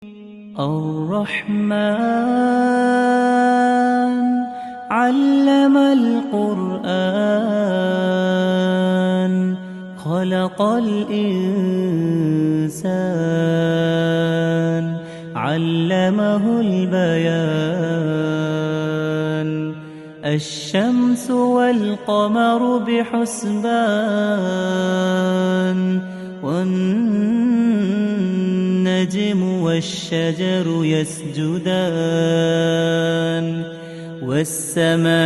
الرحمن علم القرآن خلق الإنسان علمه البيان الشمس والقمر بحسبان والنجم والشجر يسجدان والسماء